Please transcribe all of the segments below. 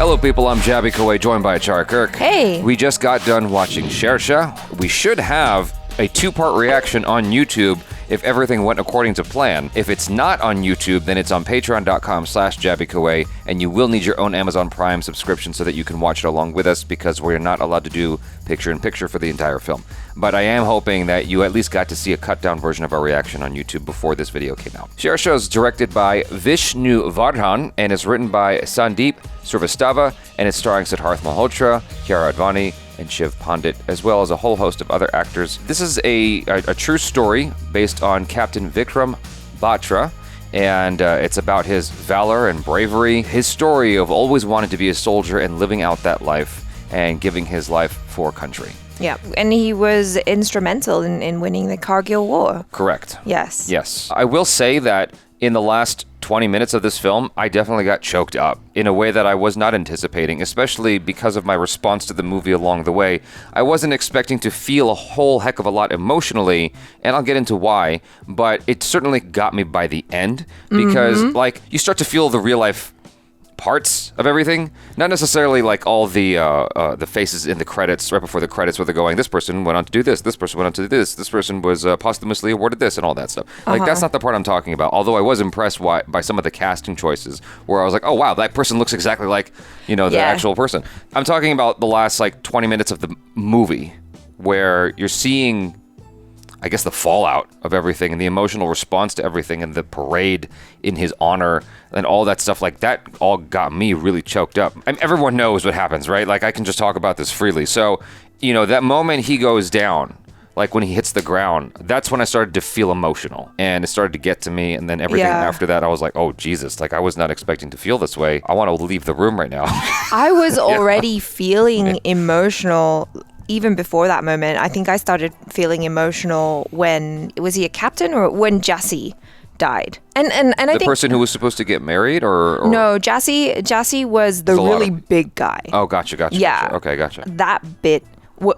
Hello, people. I'm Jaby Koay, joined by Achara KIRK. Hey. We just got done watching SHERSHAAH. We should have a two-part reaction on YouTube if everything went according to plan. If it's not on YouTube, then it's on patreon.com/JabyKoay, and you will need your own Amazon Prime subscription so that you can watch it along with us, because we're not allowed to do picture-in-picture for the entire film. But I am hoping that you at least got to see a cut-down version of our reaction on YouTube before this video came out. SHERSHAAH is directed by Vishnuvardhan and is written by Sandeep Srivastava, and it's starring Sidharth Malhotra, Kiara Advani, and Shiv Pandit, as well as a whole host of other actors. This is a true story based on Captain Vikram Batra, and it's about his valor and bravery, his story of always wanting to be a soldier and living out that life and giving his life for country. Yeah, and he was instrumental in winning the Kargil War. Correct. Yes. Yes. I will say that in the last 20 minutes of this film, I definitely got choked up in a way that I was not anticipating, especially because of my response to the movie along the way. I wasn't expecting to feel a whole heck of a lot emotionally, and I'll get into why, but it certainly got me by the end, because like you start to feel the real life parts of everything, not necessarily like all the faces in the credits right before the credits where they're going, this person went on to do this person went on to do this person was posthumously awarded this and all that stuff. Like that's not the part I'm talking about, although I was impressed by some of the casting choices where I was like, oh wow, that person looks exactly like, you know, the actual person. I'm talking about the last like 20 minutes of the movie where you're seeing, I guess, the fallout of everything and the emotional response to everything and the parade in his honor and all that stuff. Like that all got me really choked up. I mean, everyone knows what happens, right? Like I can just talk about this freely. So, you know, that moment he goes down, like when he hits the ground, that's when I started to feel emotional and it started to get to me. And then everything after that, I was like, oh Jesus, like I was not expecting to feel this way. I want to leave the room right now. I was already feeling emotional even before that moment. I think I started feeling emotional when, was he a captain or when Jassy died? And I think the person who was supposed to get married or no, Jassy was the really big guy. Oh, gotcha. Yeah. Gotcha. Okay, gotcha. That bit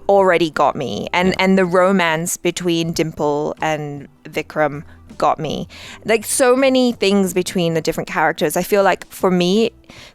already got me. And the romance between Dimple and Vikram got me. Like so many things between the different characters. I feel like for me,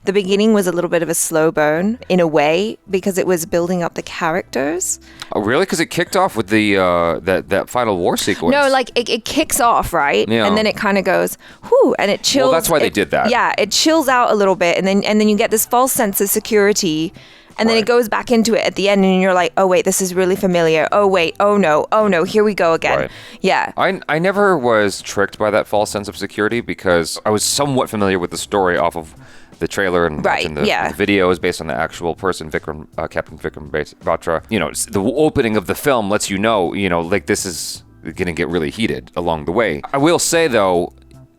the beginning was a little bit of a slow burn in a way because it was building up the characters. Oh, really? Because it kicked off with the that final war sequence. No, like it kicks off, right? Yeah. And then it kind of goes, whoo, and it chills. Well, that's why they did that. Yeah, it chills out a little bit, and then you get this false sense of security. And then it goes back into it at the end, and you're like, oh, wait, this is really familiar. Oh, wait. Oh, no, here we go again. Right. Yeah. I never was tricked by that false sense of security because I was somewhat familiar with the story off of the trailer and the video is based on the actual person, Captain Vikram Batra. You know, the opening of the film lets you know, like this is going to get really heated along the way. I will say, though,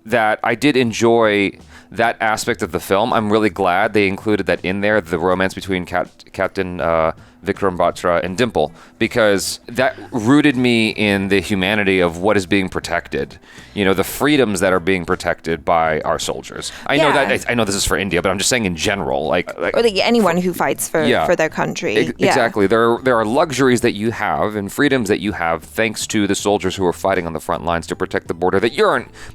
that I did enjoy that aspect of the film. I'm really glad they included that in there, the romance between Captain Vikram Batra and Dimple, because that rooted me in the humanity of what is being protected. You know, the freedoms that are being protected by our soldiers. I know this is for India, but I'm just saying in general, like or anyone who fights for their country. Exactly. There are luxuries that you have and freedoms that you have thanks to the soldiers who are fighting on the front lines to protect the border that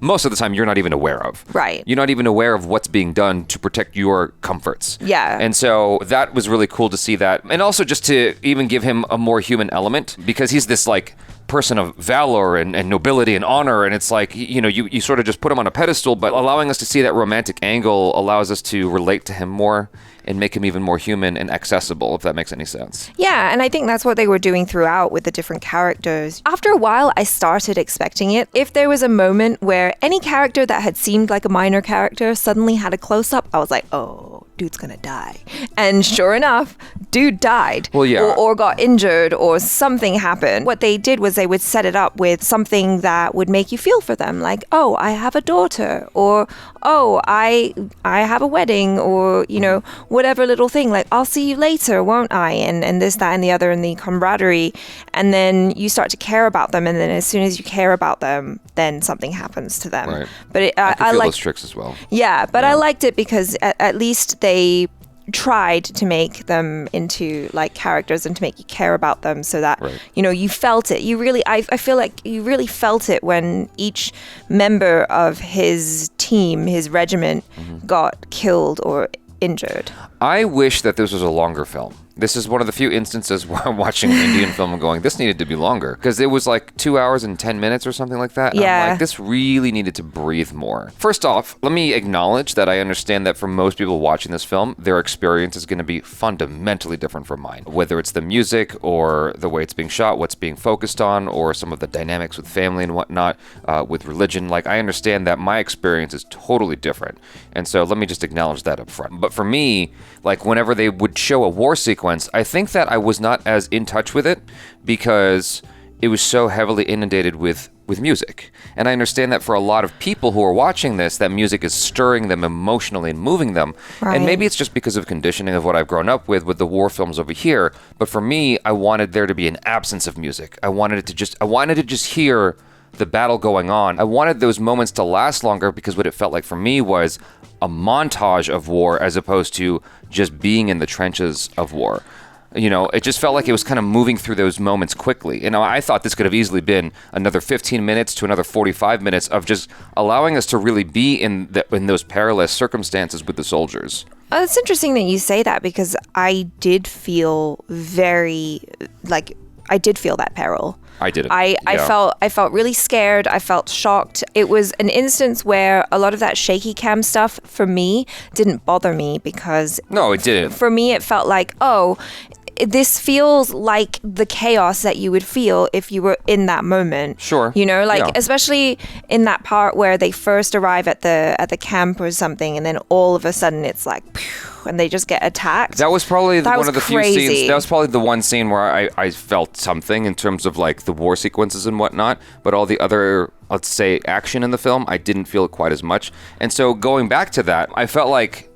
most of the time you're not even aware of. Right. You're not even aware of what's being done to protect your comforts. Yeah. And so that was really cool to see that. And also just to even give him a more human element, because he's this like person of valor and nobility and honor, and it's like, you sort of just put him on a pedestal, but allowing us to see that romantic angle allows us to relate to him more and make him even more human and accessible, if that makes any sense. Yeah, and I think that's what they were doing throughout with the different characters. After a while, I started expecting it. If there was a moment where any character that had seemed like a minor character suddenly had a close-up, I was like, oh, dude's gonna die. And sure enough, dude died. Well, yeah. Or got injured or something happened. What they did was they would set it up with something that would make you feel for them. Like, oh, I have a daughter, or oh, I have a wedding, or, whatever little thing, like, I'll see you later, won't I? And this, that, and the other, and the camaraderie. And then you start to care about them, and then as soon as you care about them, then something happens to them. Right. But I like those tricks as well. Yeah, but I liked it because at least they tried to make them into like characters and to make you care about them, so that you felt it. You really, I feel like you really felt it when each member of his team, his regiment, got killed or injured. I wish that this was a longer film. This is one of the few instances where I'm watching an Indian film and going, this needed to be longer. Because it was like 2 hours and 10 minutes or something like that. And Yeah. I'm like, this really needed to breathe more. First off, let me acknowledge that I understand that for most people watching this film, their experience is going to be fundamentally different from mine. Whether it's the music or the way it's being shot, what's being focused on, or some of the dynamics with family and whatnot, with religion. Like, I understand that my experience is totally different. And so let me just acknowledge that up front. But for me, like whenever they would show a war sequence, I think that I was not as in touch with it because it was so heavily inundated with music. And I understand that for a lot of people who are watching this, that music is stirring them emotionally and moving them. Right. And maybe it's just because of conditioning of what I've grown up with the war films over here. But for me, I wanted there to be an absence of music. I wanted to just hear the battle going on. I wanted those moments to last longer because what it felt like for me was a montage of war as opposed to just being in the trenches of war. You know, it just felt like it was kind of moving through those moments quickly. You know, I thought this could have easily been another 15 minutes to another 45 minutes of just allowing us to really be in those perilous circumstances with the soldiers. It's interesting that you say that because I did feel that peril. I didn't. I felt really scared. I felt shocked. It was an instance where a lot of that shaky cam stuff for me didn't bother me because No, it didn't. For me, it felt like, this feels like the chaos that you would feel if you were in that moment. Sure. You know, like Yeah. especially in that part where they first arrive at the camp or something, and then all of a sudden it's like, phew, and they just get attacked. That was probably That one was of the crazy. few scenes. That was probably the one scene where I felt something in terms of like the war sequences and whatnot. But all the other, let's say, action in the film, I didn't feel it quite as much. And so going back to that, I felt like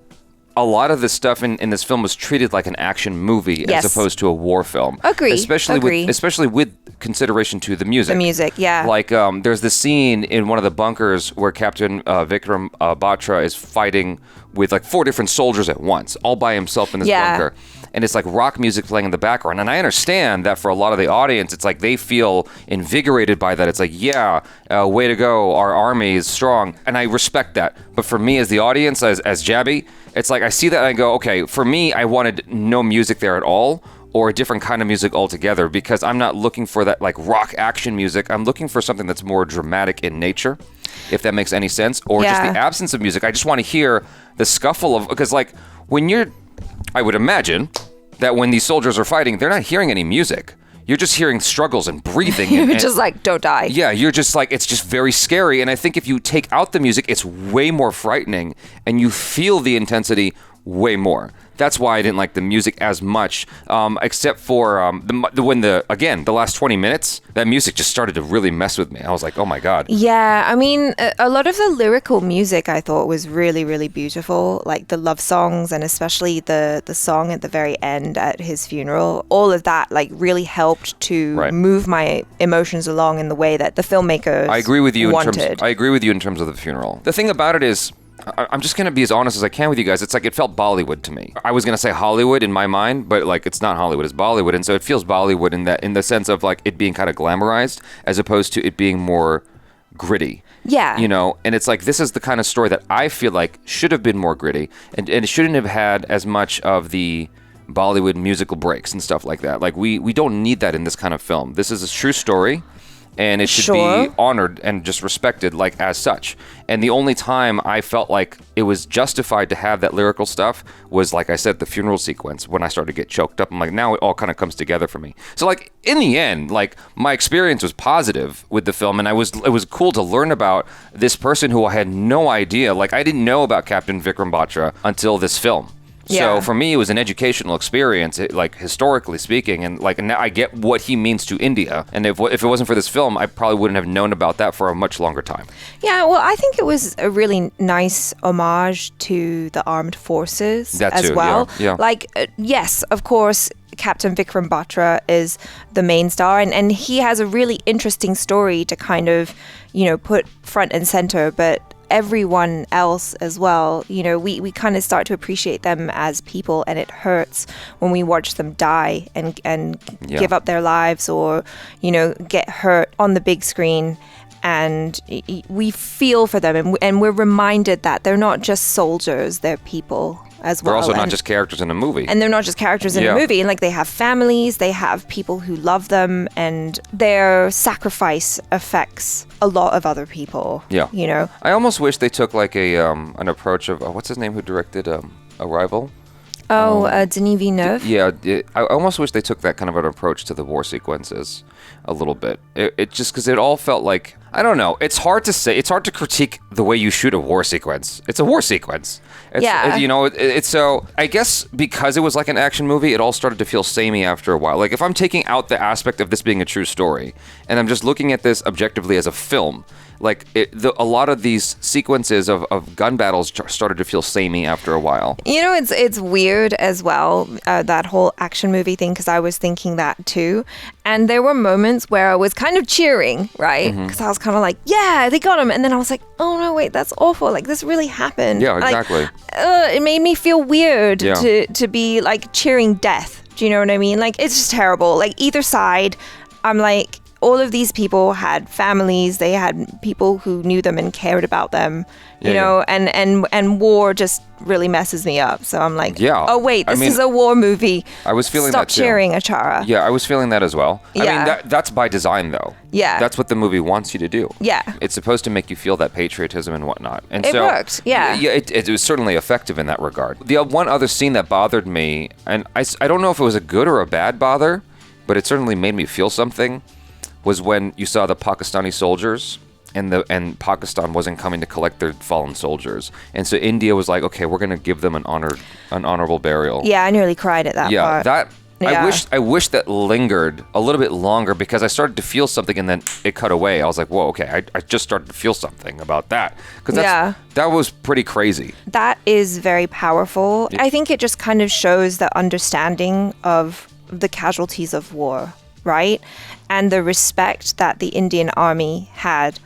a lot of this stuff in this film was treated like an action movie Yes. as opposed to a war film. Agree. Especially with consideration to the music. The music, yeah. Like there's this scene in one of the bunkers where Captain Vikram Batra is fighting with like 4 different soldiers at once, all by himself in this bunker. And it's like rock music playing in the background. And I understand that for a lot of the audience, it's like they feel invigorated by that. It's like, yeah, way to go. Our army is strong. And I respect that. But for me as the audience, as Jaby, it's like I see that and I go, okay, for me, I wanted no music there at all or a different kind of music altogether because I'm not looking for that like rock action music. I'm looking for something that's more dramatic in nature, if that makes any sense, or just the absence of music. I just want to hear the scuffle of, because like I would imagine that when these soldiers are fighting, they're not hearing any music. You're just hearing struggles and breathing. You're just like, don't die. Yeah, you're just like, it's just very scary. And I think if you take out the music, it's way more frightening and you feel the intensity way more. That's why I didn't like the music as much, except for the last 20 minutes, that music just started to really mess with me. I was like, oh my God. Yeah, I mean, a lot of the lyrical music I thought was really, really beautiful, like the love songs and especially the song at the very end at his funeral. All of that like really helped to move my emotions along in the way that the filmmakers I agree with you wanted. I agree with you in terms of the funeral. The thing about it is, I'm just going to be as honest as I can with you guys. It's like it felt Bollywood to me. I was going to say Hollywood in my mind, but like it's not Hollywood, it's Bollywood. And so it feels Bollywood in the sense of like it being kind of glamorized as opposed to it being more gritty. Yeah. You know, and it's like this is the kind of story that I feel like should have been more gritty and it shouldn't have had as much of the Bollywood musical breaks and stuff like that. Like we don't need that in this kind of film. This is a true story. And it should be honored and just respected like as such. And the only time I felt like it was justified to have that lyrical stuff was, like I said, the funeral sequence when I started to get choked up. I'm like, now it all kind of comes together for me. So like in the end, like my experience was positive with the film, and it was cool to learn about this person who I had no idea. Like I didn't know about Captain Vikram Batra until this film. So for me, it was an educational experience, like historically speaking, and like now I get what he means to India. And if it wasn't for this film, I probably wouldn't have known about that for a much longer time. Yeah, well, I think it was a really nice homage to the armed forces as well. Yeah. Like, yes, of course, Captain Vikram Batra is the main star, and he has a really interesting story to kind of, put front and center, but everyone else as well, we kind of start to appreciate them as people, and it hurts when we watch them die and give up their lives or get hurt on the big screen, and we feel for them, and we're reminded that they're not just soldiers, they're people as well. They're also not And- just characters in a movie. and they're not just characters in Yeah. a movie. Like, they have families, they have people who love them, and their sacrifice affects a lot of other people. Yeah. You know? I almost wish they took like an approach of what's his name who directed Arrival. Denis Villeneuve. Yeah, I almost wish they took that kind of an approach to the war sequences a little bit. It just because it all felt like, I don't know. It's hard to say. It's hard to critique the way you shoot a war sequence. It's a war sequence. Yeah. It's so, I guess because it was like an action movie, it all started to feel samey after a while. Like, if I'm taking out the aspect of this being a true story and I'm just looking at this objectively as a film, like a lot of these sequences of gun battles started to feel samey after a while. You know, it's weird as well, that whole action movie thing, because I was thinking that too. And there were moments where I was kind of cheering, right? Because I was kind of like, yeah, they got him. And then I was like, oh no, wait, that's awful. Like, this really happened. Yeah, Like, exactly. it made me feel weird Yeah. to be like cheering death. Do you know what I mean? Like, it's just terrible. Like, either side, I'm like, all of these people had families, they had people who knew them and cared about them, you know, and war just really messes me up. So I'm like, Yeah. oh wait, I this mean, is a war movie. I was feeling Stop that too. cheering, Achara. Yeah, I was feeling that as well. I Yeah. mean, that's by design, though. Yeah. That's what the movie wants you to do. Yeah. It's supposed to make you feel that patriotism and whatnot. And It so, worked, yeah. Yeah, it was certainly effective in that regard. The one other scene that bothered me, and I don't know if it was a good or a bad bother, but it certainly made me feel something, was when you saw the Pakistani soldiers and Pakistan wasn't coming to collect their fallen soldiers. And so India was like, okay, we're going to give them an honorable burial. Yeah, I nearly cried at that Yeah, part. that Yeah. I wish that lingered a little bit longer, because I started to feel something and then it cut away. I was like, whoa, okay, I just started to feel something about that, because that was pretty crazy. That is very powerful. I think it just kind of shows the understanding of the casualties of war, right? And the respect that the Indian army had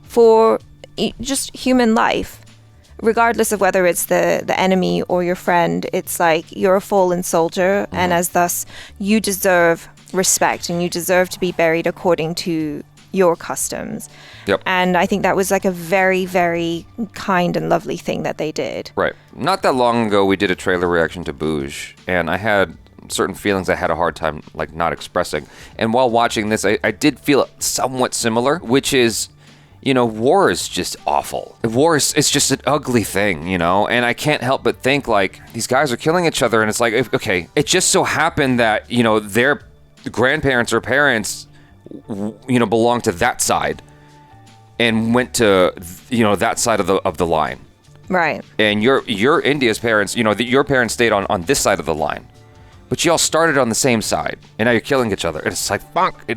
for just human life, regardless of whether it's the enemy or your friend. It's like, you're a fallen soldier, and as thus you deserve respect and you deserve to be buried according to your customs. Yep. And I think that was like a very, very kind and lovely thing that they did. Right. Not that long ago, we did a trailer reaction to Booge, and I had certain feelings I had a hard time like not expressing. And while watching this, I did feel somewhat similar, which is, you know, war is just awful. War is, it's just an ugly thing, you know, and I can't help but think like, these guys are killing each other, and it's like, okay, it just so happened that, you know, their grandparents or parents, you know, belong to that side and went to, you know, that side of the line. Right. And your India's parents, you know, your parents stayed on this side of the line. But you all started on the same side, and now you're killing each other. And it's like, fuck.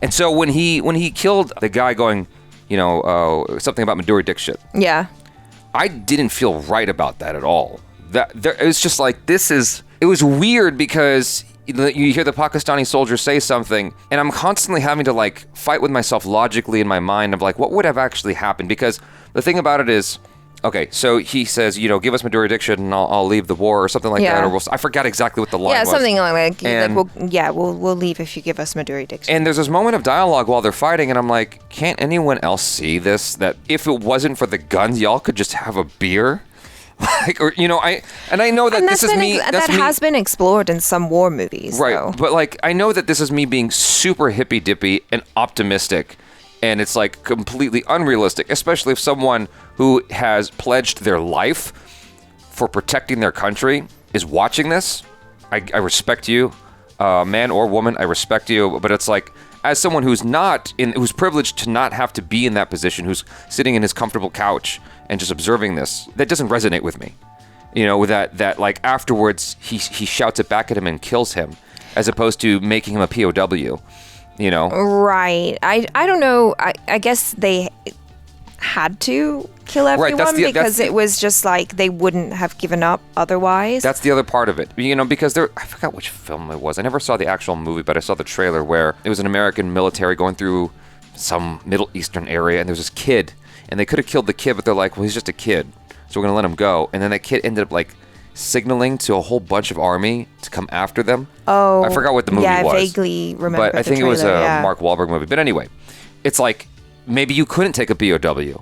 And so when he killed the guy going, you know, something about Madhuri Dixit, Yeah. I didn't feel right about that at all. It was just like, it was weird, because you hear the Pakistani soldier say something, and I'm constantly having to like fight with myself logically in my mind of like, what would have actually happened? Because the thing about it is, okay, so he says, you know, give us Madhuri Dixit and I'll leave the war, or something like Yeah. that. Or I forgot exactly what the line was. Yeah, something like And- we'll leave if you give us Madhuri Dixit. And there's this moment of dialogue while they're fighting, and I'm like, can't anyone else see this? That if it wasn't for the guns, y'all could just have a beer? Like, or, you know, I know that And this is me. that has been explored in some war movies. Right, though. but like, I know that this is me being super hippy dippy and optimistic, and it's like completely unrealistic, especially if someone who has pledged their life for protecting their country is watching this. I respect you, man or woman. I respect you, but it's like, as someone who's privileged to not have to be in that position, who's sitting in his comfortable couch and just observing this, that doesn't resonate with me. You know, that like afterwards he shouts it back at him and kills him, as opposed to making him a POW. You know, Right. I don't know. I guess they had to kill everyone, that's because the- it was just like they wouldn't have given up otherwise. that's the other part of it. You know, because I forgot which film it was. I never saw the actual movie, but I saw the trailer where it was an American military going through some Middle Eastern area, and there was this kid, and they could have killed the kid, but they're like, well, he's just a kid, so we're gonna let him go. And then that kid ended up like signaling to a whole bunch of army to come after them. Oh, I forgot what the movie yeah, was. I vaguely remember. But I the think it was a trailer, yeah. Mark Wahlberg movie. But anyway, it's like, maybe you couldn't take a POW.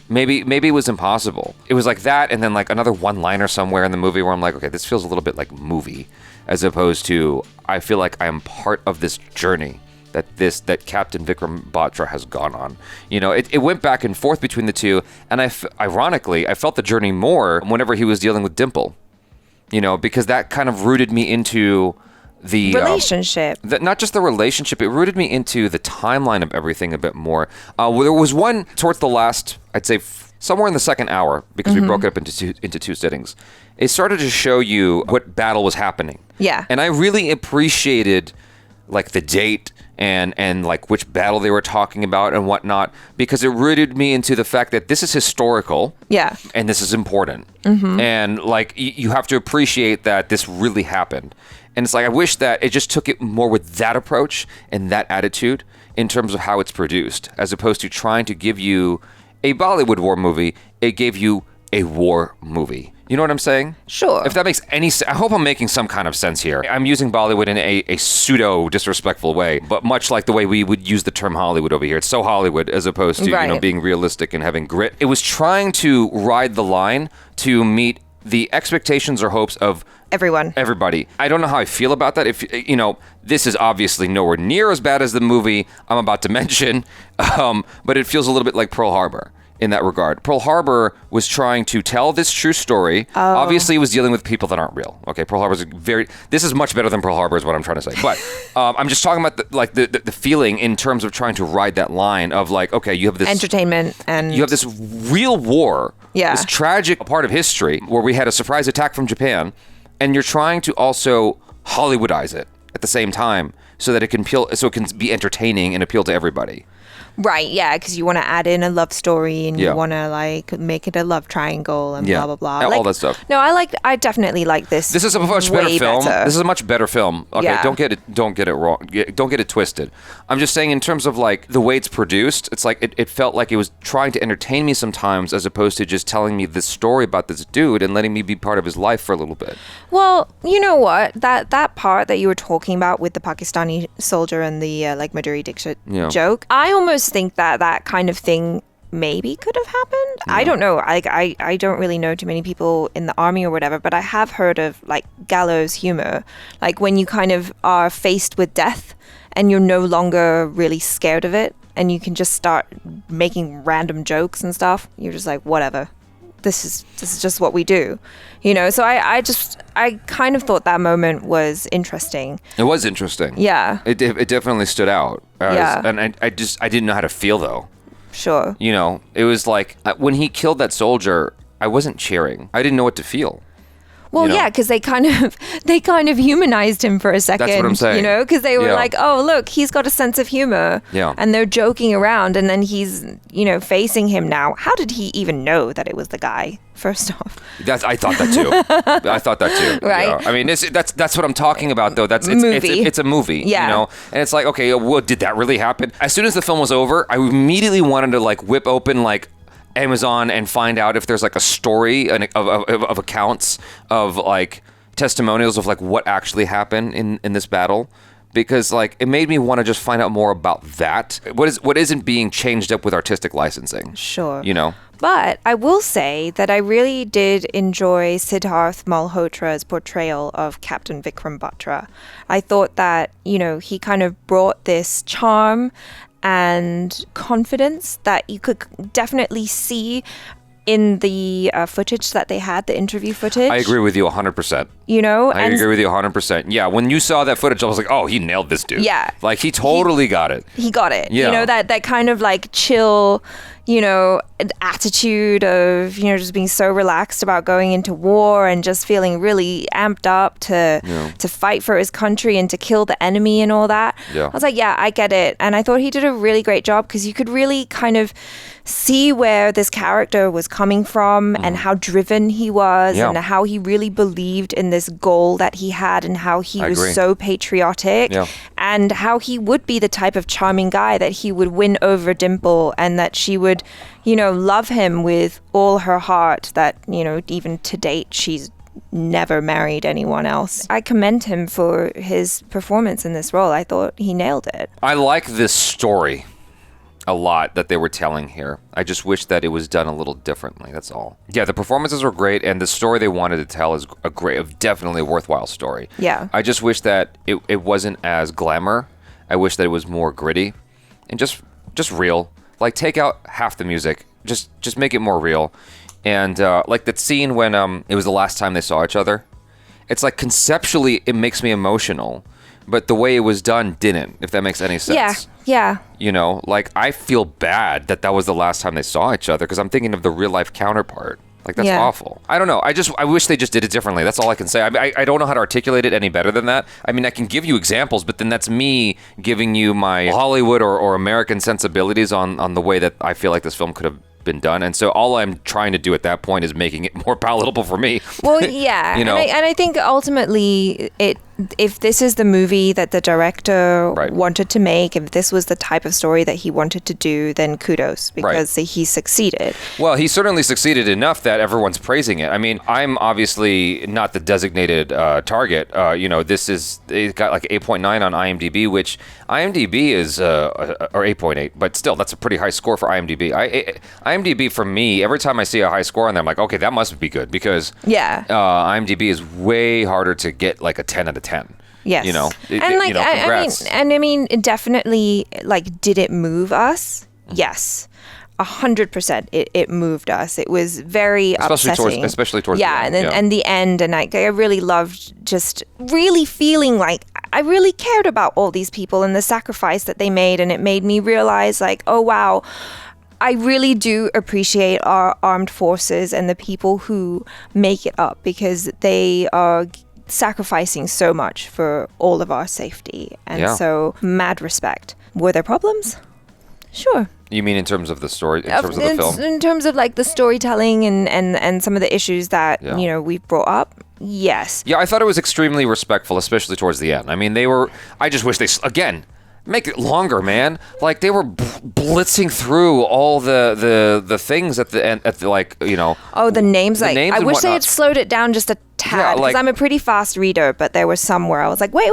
Maybe it was impossible. It was like that, and then like another one-liner somewhere in the movie where I'm like, okay, this feels a little bit like movie, as opposed to I feel like I am part of this journey that Captain Vikram Batra has gone on. You know, it went back and forth between the two, and ironically, I felt the journey more whenever he was dealing with Dimple. You know, because that kind of rooted me into the relationship. Not just the relationship, it rooted me into the timeline of everything a bit more. There was one towards the last, I'd say somewhere in the second hour, because we broke it up into two sittings. It started to show you what battle was happening. Yeah. And I really appreciated like the date and like which battle they were talking about and whatnot, because it rooted me into the fact that this is historical. Yeah. And this is important. And like you have to appreciate that this really happened. And it's like, I wish that it just took it more with that approach and that attitude in terms of how it's produced, as opposed to trying to give you a Bollywood war movie. It gave you a war movie. You know what I'm saying? Sure. If that makes any sense. I hope I'm making some kind of sense here. I'm using Bollywood in a pseudo-disrespectful way, but much like the way we would use the term Hollywood over here. It's so Hollywood as opposed to, you know, being realistic and having grit. It was trying to ride the line to meet the expectations or hopes of everybody. I don't know how I feel about that. If, you know, this is obviously nowhere near as bad as the movie I'm about to mention, but it feels a little bit like Pearl Harbor in that regard. Pearl Harbor was trying to tell this true story. Obviously, it was dealing with people that aren't real. Okay, Pearl Harbor is this is much better than Pearl Harbor is what I'm trying to say. But I'm just talking about the feeling in terms of trying to ride that line of like, okay, you have this entertainment and you have this real war, this tragic part of history where we had a surprise attack from Japan, and you're trying to also Hollywoodize it at the same time so that it can be entertaining and appeal to everybody. Right, yeah, because you want to add in a love story and you want to like make it a love triangle and blah blah blah, all that stuff. No, I definitely like this. This is a much better film. This is a much better film. Okay, don't get it wrong. Don't get it twisted. I'm just saying in terms of like the way it's produced, it's like it felt like it was trying to entertain me sometimes, as opposed to just telling me this story about this dude and letting me be part of his life for a little bit. Well, you know what? That part that you were talking about with the Pakistani soldier and the like Madhuri Dixit joke, I almost think that kind of thing maybe could have happened. I don't know. I don't really know too many people in the army or whatever, but I have heard of like gallows humor, like when you kind of are faced with death and you're no longer really scared of it and you can just start making random jokes and stuff. You're just like, whatever. This is just what we do, you know. So I kind of thought that moment was interesting. It was interesting. Yeah. It definitely stood out. And I didn't know how to feel though. Sure. You know, it was like when he killed that soldier, I wasn't cheering. I didn't know what to feel. Well, yeah, because they kind of humanized him for a second. That's what I'm saying. You know, because they were like, oh, look, he's got a sense of humor. Yeah. And they're joking around, and then he's, you know, facing him now. How did he even know that it was the guy? First off, I thought that too. Right. Yeah. I mean, that's what I'm talking about, though. It's a movie. Yeah. You know, and it's like, okay, well, did that really happen? As soon as the film was over, I immediately wanted to like whip open like Amazon and find out if there's like a story of accounts of like testimonials of like what actually happened in this battle, because like it made me want to just find out more about that. What isn't being changed up with artistic licensing? Sure. You know. But I will say that I really did enjoy Sidharth Malhotra's portrayal of Captain Vikram Batra. I thought that, you know, he kind of brought this charm and confidence that you could definitely see in the footage that they had, the interview footage. I agree with you 100%. You know? I agree with you 100%. Yeah, when you saw that footage, I was like, oh, he nailed this dude. Yeah. Like, he totally got it. He got it. Yeah. You know, that kind of like chill, you know, attitude of, you know, just being so relaxed about going into war and just feeling really amped up to fight for his country and to kill the enemy and all that. Yeah. I was like, yeah, I get it. And I thought he did a really great job because you could really kind of see where this character was coming from and how driven he was and how he really believed in this goal that he had and how he was so patriotic and how he would be the type of charming guy that he would win over Dimple and that she would, you know, love him with all her heart, that, you know, even to date she's never married anyone else. I commend him for his performance in this role. I thought he nailed it. I like this story. a lot that they were telling here. I just wish that it was done a little differently. That's all. Yeah, the performances were great, and the story they wanted to tell is definitely a worthwhile story. Yeah. I just wish that it wasn't as glamour. I wish that it was more gritty and just real. Like, take out half the music. Just make it more real. And like that scene when it was the last time they saw each other. It's like conceptually it makes me emotional, but the way it was done didn't, if that makes any sense. Yeah. You know, like I feel bad that was the last time they saw each other because I'm thinking of the real life counterpart. Like, that's awful. I don't know. I wish they just did it differently. That's all I can say. I don't know how to articulate it any better than that. I mean, I can give you examples, but then that's me giving you my Hollywood or American sensibilities on the way that I feel like this film could have been done. And so all I'm trying to do at that point is making it more palatable for me. Well, yeah. You know? And I think ultimately if this is the movie that the director wanted to make, if this was the type of story that he wanted to do, then kudos, because he succeeded. Well, he certainly succeeded enough that everyone's praising it. I mean, I'm obviously not the designated target. It got like 8.9 on IMDb, which IMDb is, or 8.8, but still, that's a pretty high score for IMDb. IMDb, for me, every time I see a high score on there, I'm like, okay, that must be good, because IMDb is way harder to get like a 10 out of 10. Yes. You know, congrats. I mean, definitely, like, did it move us? Yes. 100% it moved us. It was very upsetting. Especially towards the end. And the end. And I really loved just really feeling like I really cared about all these people and the sacrifice that they made. And it made me realize, like, oh, wow, I really do appreciate our armed forces and the people who make it up, because they are sacrificing so much for all of our safety. And so, mad respect. Were there problems? Sure. You mean in terms of the story, in terms of the film? In terms of like the storytelling and some of the issues that, we've brought up? Yes. Yeah, I thought it was extremely respectful, especially towards the end. I mean, I just wish again, make it longer, man. Like, they were blitzing through all the things at the end, Oh, the names. I wish they had whatnot. slowed it down just a tad, because I'm a pretty fast reader, but there was some where I was like, wait,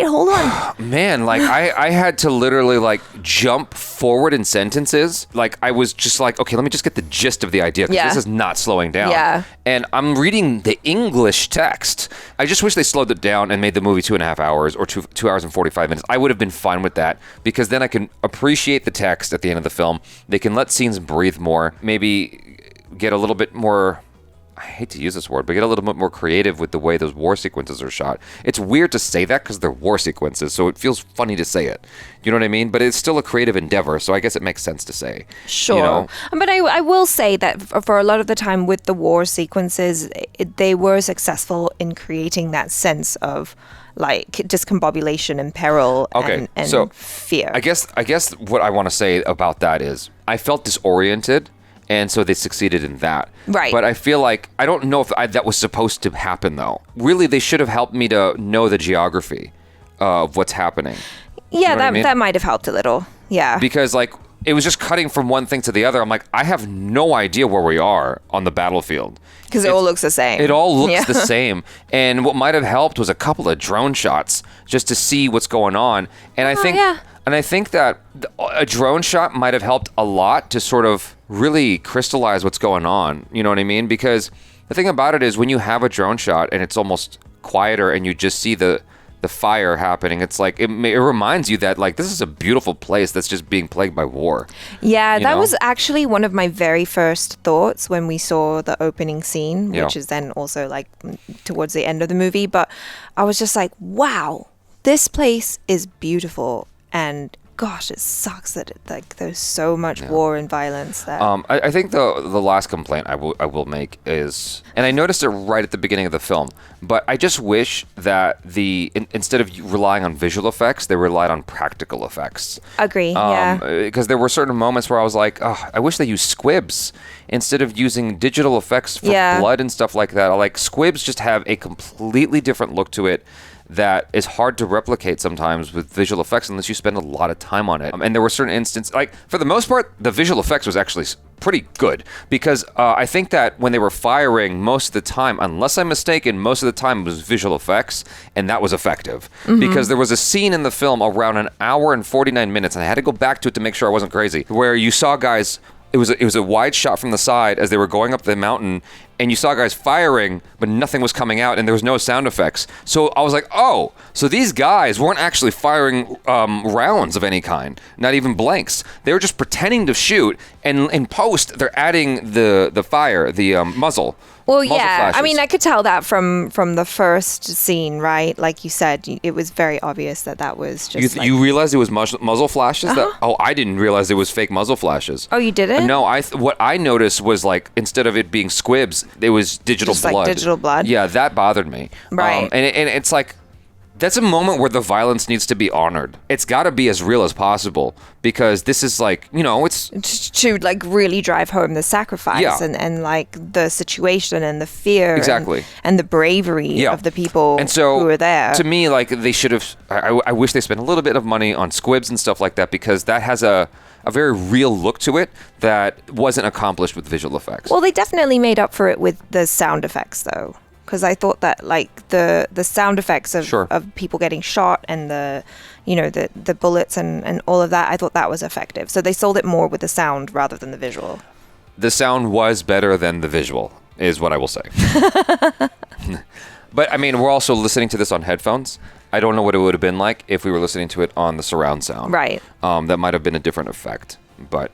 hold on. Man, like I had to literally like jump forward in sentences. Like, I was just like, okay, let me just get the gist of the idea, because this is not slowing down. Yeah. And I'm reading the English text. I just wish they slowed it down and made the movie 2.5 hours or 2 hours and 45 minutes. I would have been fine with that, because then I can appreciate the text at the end of the film. They can let scenes breathe more, maybe get a little bit more, I hate to use this word, but get a little bit more creative with the way those war sequences are shot. It's weird to say that because they're war sequences, so it feels funny to say it. You know what I mean? But it's still a creative endeavor, so I guess it makes sense to say. Sure. You know? But I will say that for a lot of the time with the war sequences, they were successful in creating that sense of like discombobulation and peril and so fear. I guess what I want to say about that is I felt disoriented, and so they succeeded in that. Right. But I feel like, I don't know if that was supposed to happen, though. Really, they should have helped me to know the geography of what's happening. Yeah, You know what I mean? that might have helped a little. Yeah. Because, like, it was just cutting from one thing to the other. I'm like, I have no idea where we are on the battlefield. Because it all looks the same. It all looks the same. And what might have helped was a couple of drone shots just to see what's going on. And I think that a drone shot might have helped a lot to sort of really crystallize what's going on. You know what I mean? Because the thing about it is, when you have a drone shot and it's almost quieter and you just see the fire happening, it's like it reminds you that, like, this is a beautiful place that's just being plagued by war. Yeah, that was actually one of my very first thoughts when we saw the opening scene, which is then also like towards the end of the movie. But I was just like, wow, this place is beautiful, and gosh, it sucks that there's so much war and violence there. I think the last complaint I will make is, and I noticed it right at the beginning of the film, but I just wish that instead of relying on visual effects, they relied on practical effects. Agree. Because there were certain moments where I was like, oh, I wish they used squibs instead of using digital effects for blood and stuff like that. Like, squibs just have a completely different look to it. that is hard to replicate sometimes with visual effects unless you spend a lot of time on it. And there were certain instances, like for the most part, the visual effects was actually pretty good because I think that when they were firing most of the time, unless I'm mistaken, most of the time it was visual effects, and that was effective. Because there was a scene in the film around an hour and 49 minutes, and I had to go back to it to make sure I wasn't crazy, where you saw guys, it was a wide shot from the side as they were going up the mountain, and you saw guys firing, but nothing was coming out, and there was no sound effects. So I was like, oh, so these guys weren't actually firing rounds of any kind, not even blanks. They were just pretending to shoot, and in post, they're adding the fire, the muzzle. Well, muzzle yeah. flashes. I mean, I could tell that from the first scene, right? Like you said, it was very obvious that was just. You realized it was muzzle flashes? Oh, I didn't realize it was fake muzzle flashes. Oh, you didn't? No, what I noticed was like instead of it being squibs, it was digital just blood. like digital blood. Yeah, that bothered me. Right. And it's like that's a moment where the violence needs to be honored. It's got to be as real as possible because this is like, it's to like really drive home the sacrifice and like the situation and the fear exactly and the bravery of the people and so, who were there. To me, like they should have. I wish they spent a little bit of money on squibs and stuff like that because that has a very real look to it that wasn't accomplished with visual effects. Well, they definitely made up for it with the sound effects though. Because I thought that like the sound effects of people getting shot and the bullets and all of that, I thought that was effective. So they sold it more with the sound rather than the visual. The sound was better than the visual, is what I will say. But I mean, we're also listening to this on headphones. I don't know what it would have been like if we were listening to it on the surround sound. Right. That might have been a different effect. But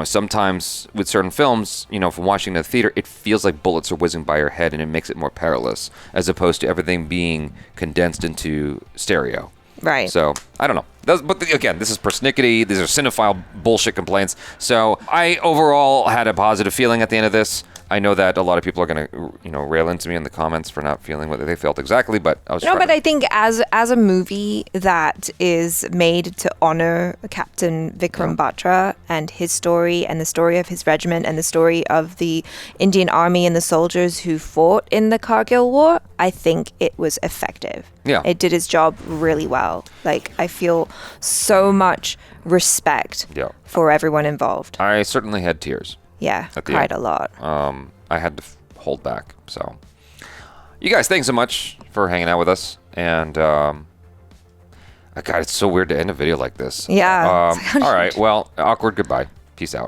sometimes with certain films, from watching in the theater, it feels like bullets are whizzing by your head and it makes it more perilous as opposed to everything being condensed into stereo. Right. So, I don't know. But again, this is persnickety. These are cinephile bullshit complaints. So, I overall had a positive feeling at the end of this. I know that a lot of people are going to, rail into me in the comments for not feeling what they felt exactly, but I was I think as a movie that is made to honor Captain Vikram Batra and his story and the story of his regiment and the story of the Indian Army and the soldiers who fought in the Kargil War, I think it was effective. Yeah. It did its job really well. Like, I feel so much respect for everyone involved. I certainly had tears. Yeah, cried a lot. I had to hold back. So, you guys, thanks so much for hanging out with us. And, God, it's so weird to end a video like this. Yeah. All right. Well, awkward goodbye. Peace out.